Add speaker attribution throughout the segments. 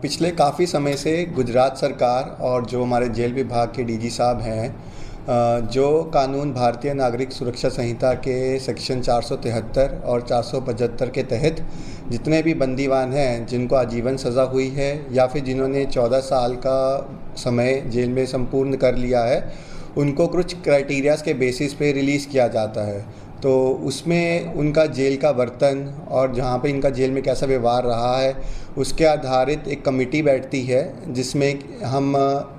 Speaker 1: पिछले काफ़ी समय से गुजरात सरकार और जो हमारे जेल विभाग के डीजी साहब हैं, जो कानून भारतीय नागरिक सुरक्षा संहिता के सेक्शन 473 और 475 के तहत जितने भी बंदीवान हैं जिनको आजीवन सज़ा हुई है या फिर जिन्होंने 14 साल का समय जेल में संपूर्ण कर लिया है, उनको कुछ क्राइटेरियाज़ के बेसिस पे रिलीज़ किया जाता है। तो उसमें उनका जेल का बर्तन और जहाँ पे इनका जेल में कैसा व्यवहार रहा है, उसके आधारित एक कमेटी बैठती है जिसमें हम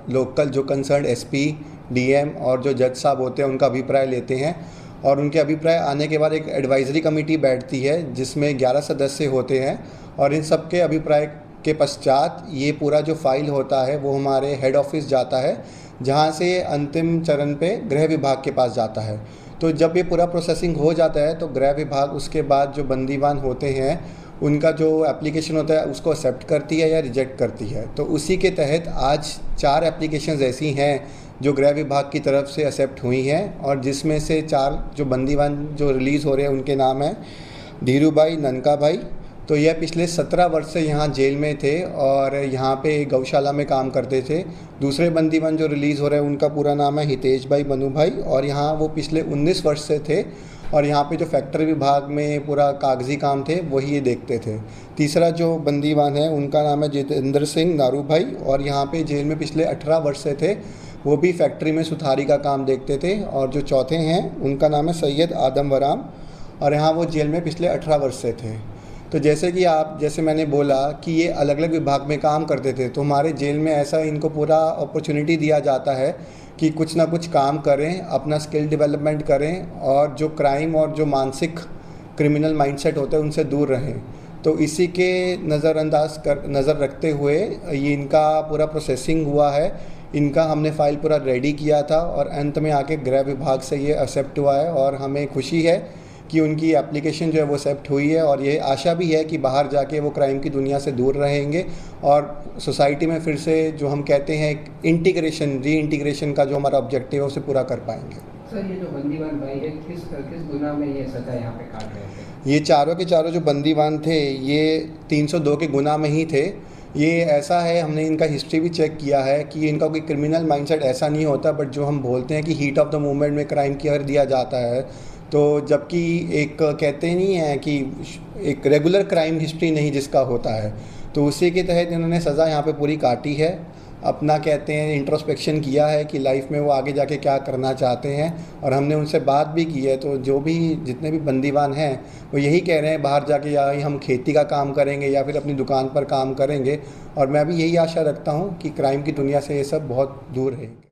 Speaker 1: लोकल जो कंसर्न एसपी, डीएम और जो जज साहब होते हैं उनका अभिप्राय लेते हैं। और उनके अभिप्राय आने के बाद एक एडवाइज़री कमेटी बैठती है जिसमें 11 सदस्य होते हैं और इन सब के अभिप्राय के पश्चात ये पूरा जो फाइल होता है वो हमारे हेड ऑफिस जाता है, जहाँ से अंतिम चरण पे गृह विभाग के पास जाता है। तो जब ये पूरा प्रोसेसिंग हो जाता है तो गृह विभाग उसके बाद जो बंदीवान होते हैं उनका जो एप्लीकेशन होता है उसको एक्सेप्ट करती है या रिजेक्ट करती है। तो उसी के तहत आज 4 एप्लीकेशंस ऐसी हैं जो गृह विभाग की तरफ से एक्सेप्ट हुई हैं और जिसमें से 4 जो बंदीवान जो रिलीज़ हो रहे हैं उनके नाम हैं धीरू भाई, ननका भाई। तो यह पिछले 17 वर्ष से यहाँ जेल में थे और यहाँ पे गौशाला में काम करते थे। दूसरे बंदीवान जो रिलीज़ हो रहे हैं उनका पूरा नाम है हितेश भाई, मनु भाई, और यहाँ वो पिछले 19 वर्ष से थे और यहाँ पे जो फैक्ट्री विभाग में पूरा कागजी काम थे वही ये देखते थे। तीसरा जो बंदीवान है उनका नाम है जितेंद्र सिंह नारू भाई और यहाँ पे जेल में पिछले 18 वर्ष से थे, वो भी फैक्ट्री में सुथारी का काम देखते थे। और जो चौथे हैं उनका नाम है सैयद आदम वराम और यहाँ वो जेल में पिछले 18 वर्ष से थे। तो जैसे मैंने बोला कि ये अलग अलग विभाग में काम करते थे, तो हमारे जेल में ऐसा इनको पूरा अपॉर्चुनिटी दिया जाता है कि कुछ ना कुछ काम करें, अपना स्किल डेवलपमेंट करें और जो क्राइम और जो मानसिक क्रिमिनल माइंडसेट होते हैं उनसे दूर रहें। तो इसी के नज़र रखते हुए ये इनका पूरा प्रोसेसिंग हुआ है। इनका हमने फ़ाइल पूरा रेडी किया था और अंत में आके गृह विभाग से ये एक्सेप्ट हुआ है और हमें खुशी है कि उनकी एप्लीकेशन जो है वो एक्सेप्ट हुई है और ये आशा भी है कि बाहर जाके वो क्राइम की दुनिया से दूर रहेंगे और सोसाइटी में फिर से जो हम कहते हैं री इंटीग्रेशन का जो हमारा ऑब्जेक्टिव है उसे पूरा कर पाएंगे।
Speaker 2: सर, ये जो बंदीवान भाई है किस गुनाह में ये सजा यहाँ पे काट रहे थे?
Speaker 1: ये चारों के चारों जो बंदीवान थे ये 302 के गुनाह में ही थे। ये ऐसा है, हमने इनका हिस्ट्री भी चेक किया है कि इनका कोई क्रिमिनल माइंडसेट ऐसा नहीं होता, बट जो हम बोलते हैं कि हीट ऑफ द मोमेंट में क्राइम कर दिया जाता है, तो जबकि एक कहते नहीं है कि एक रेगुलर क्राइम हिस्ट्री नहीं जिसका होता है, तो उसी के तहत इन्होंने सज़ा यहाँ पे पूरी काटी है। अपना कहते हैं इंट्रोस्पेक्शन किया है कि लाइफ में वो आगे जाके क्या करना चाहते हैं और हमने उनसे बात भी की है। तो जो भी जितने भी बंदीवान हैं वो यही कह रहे हैं बाहर जाके या हम खेती का काम करेंगे या फिर अपनी दुकान पर काम करेंगे और मैं भी यही आशा रखता हूँ कि क्राइम की दुनिया से ये सब बहुत दूर रहेंगे।